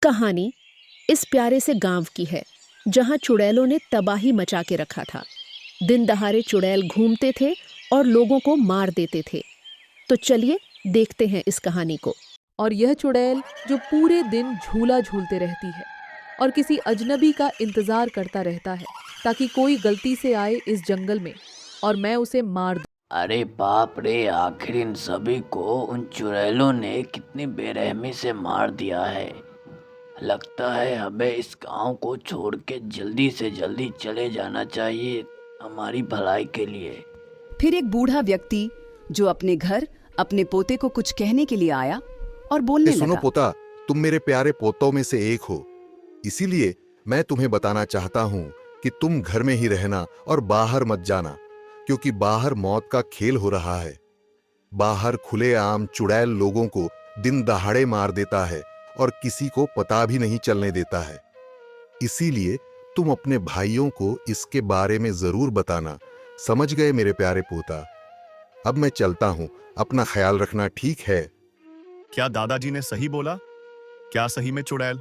कहानी इस प्यारे से गांव की है जहां चुड़ैलों ने तबाही मचा के रखा था। दिन दहाड़े चुड़ैल घूमते थे और लोगों को मार देते थे। तो चलिए देखते हैं इस कहानी को। और यह चुड़ैल जो पूरे दिन झूला झूलते रहती है और किसी अजनबी का इंतजार करता रहता है ताकि कोई गलती से आए इस जंगल में और मैं उसे मार दूं। अरे बाप रे, आखिर इन सभी को उन चुड़ैलों ने कितनी बेरहमी से मार दिया है। लगता है हमें इस गांव को छोड़ के जल्दी से जल्दी चले जाना चाहिए, हमारी भलाई के लिए। फिर एक बूढ़ा व्यक्ति जो अपने घर अपने पोते को कुछ कहने के लिए आया और बोलने लगा। सुनो पोता, तुम मेरे प्यारे पोतों में से एक हो, इसीलिए मैं तुम्हें बताना चाहता हूँ कि तुम घर में ही रहना और बाहर मत जाना, क्योंकि बाहर मौत का खेल हो रहा है। बाहर खुलेआम चुड़ैल लोगों को दिन दहाड़े मार देता है और किसी को पता भी नहीं चलने देता है। इसीलिए तुम अपने भाइयों को इसके बारे में जरूर बताना। समझ गए मेरे प्यारे पोता? अब मैं चलता हूँ, अपना ख्याल रखना, ठीक है? क्या दादाजी ने सही बोला? क्या सही में चुड़ैल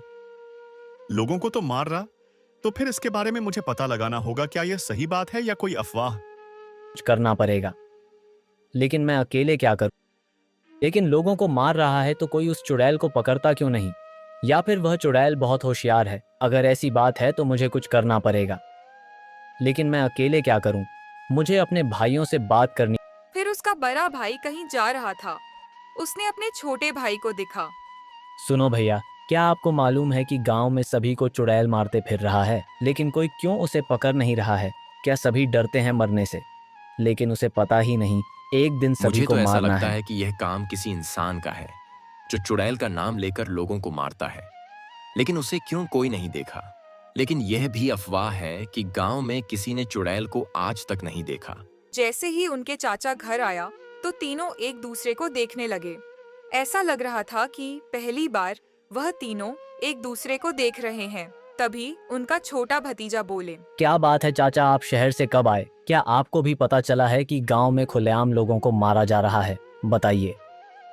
लोगों को तो मार रहा? तो फिर इसके बारे में मुझे पता लगाना होगा, क्या यह सही बात है या कोई अफवाह? कुछ करना पड़ेगा, लेकिन मैं अकेले क्या करूं? लेकिन लोगों को मार रहा है तो कोई उस चुड़ैल को पकड़ता क्यों नहीं? या फिर वह चुड़ैल बहुत होशियार है? अगर ऐसी बात है तो मुझे कुछ करना पड़ेगा, लेकिन मैं अकेले क्या करूं? मुझे अपने भाइयों से बात करनी। फिर उसका बड़ा भाई कहीं जा रहा था। उसने अपने छोटे भाई को देखा। सुनो भैया, क्या आपको मालूम है कि गांव में सभी को चुड़ैल मारते फिर रहा है, लेकिन कोई क्यों उसे पकड़ नहीं रहा है? क्या सभी डरते हैं मरने से? लेकिन उसे पता ही नहीं एक दिन सभी को मुझे तो ऐसा मारना लगता है। है कि यह काम किसी इंसान का है जो चुड़ैल का नाम लेकर लोगों को मारता है, लेकिन उसे क्यों कोई नहीं देखा। लेकिन यह भी अफवाह है कि गांव में किसी ने चुड़ैल को आज तक नहीं देखा। जैसे ही उनके चाचा घर आया तो तीनों एक दूसरे को देखने लगे। ऐसा लग रहा था कि पहली बार वह तीनों एक दूसरे को देख रहे हैं। तभी उनका छोटा भतीजा बोले, क्या बात है चाचा, आप शहर से कब आए? क्या आपको भी पता चला है कि गांव में खुलेआम लोगों को मारा जा रहा है? बताइए।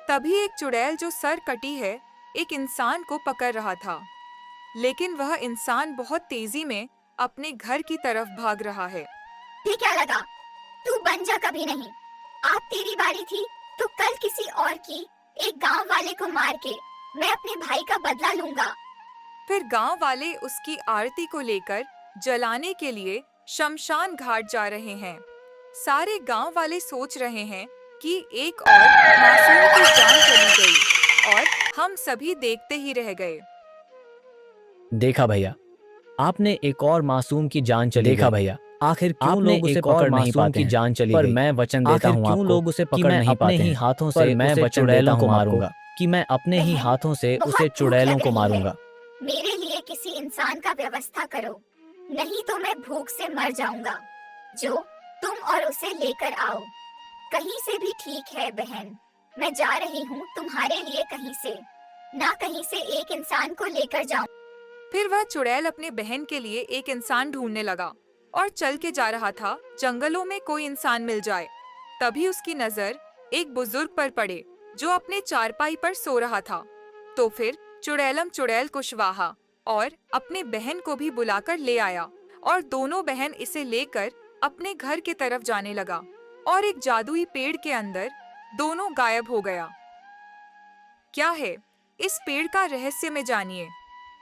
तभी एक चुड़ैल जो सर कटी है एक इंसान को पकड़ रहा था, लेकिन वह इंसान बहुत तेजी में अपने घर की तरफ भाग रहा है। ये क्या लगा? तू बन जा कभी नहीं। आज तेरी बारी थी तो कल किसी और की। एक गांव वाले को मार के मैं अपने भाई का बदला लूंगा। फिर गांव वाले उसकी आरती को लेकर जलाने के लिए शमशान घाट जा रहे हैं। सारे गांव वाले सोच रहे हैं कि एक और मासूम की जान चली गई और हम सभी देखते ही रह गए। देखा भैया, आपने एक और मासूम की जान चली। देखा भैया, आखिर क्यों लोग उसे पकड़ नहीं पाते की जान चली पर मैं वचन देता हूँ आपको लोग उसे पकड़ नहीं पाते ही हाथों से मैं चुड़ैलों को मारूंगा कि मैं अपने ही हाथों से उसे चुड़ैलों को मारूंगा। मेरे लिए किसी इंसान का व्यवस्था करो, नहीं तो मैं भूख से मर जाऊंगा। जो तुम और उसे लेकर आओ। कहीं से भी ठीक है बहन, मैं जा रही हूँ तुम्हारे लिए कहीं से ना कहीं से एक इंसान को लेकर जाऊं। फिर वह चुड़ैल अपने बहन के लिए एक इंसान ढूंढने लगा और चल के जा रहा था जंगलों में कोई इंसान मिल जाए। तभी उसकी नजर एक बुजुर्ग पर पड़े जो अपने चारपाई पर सो रहा था। तो फिर चुड़ैलम चुड़ैल कुशवाहा और अपने बहन को भी बुलाकर ले आया और दोनों बहन इसे लेकर अपने घर की तरफ जाने लगा और एक जादुई पेड़ के अंदर दोनों गायब हो गया। क्या है इस पेड़ का रहस्य में जानिए।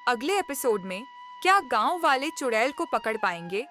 अगले एपिसोड में क्या गांव वाले चुड़ैल को पकड़ पाएंगे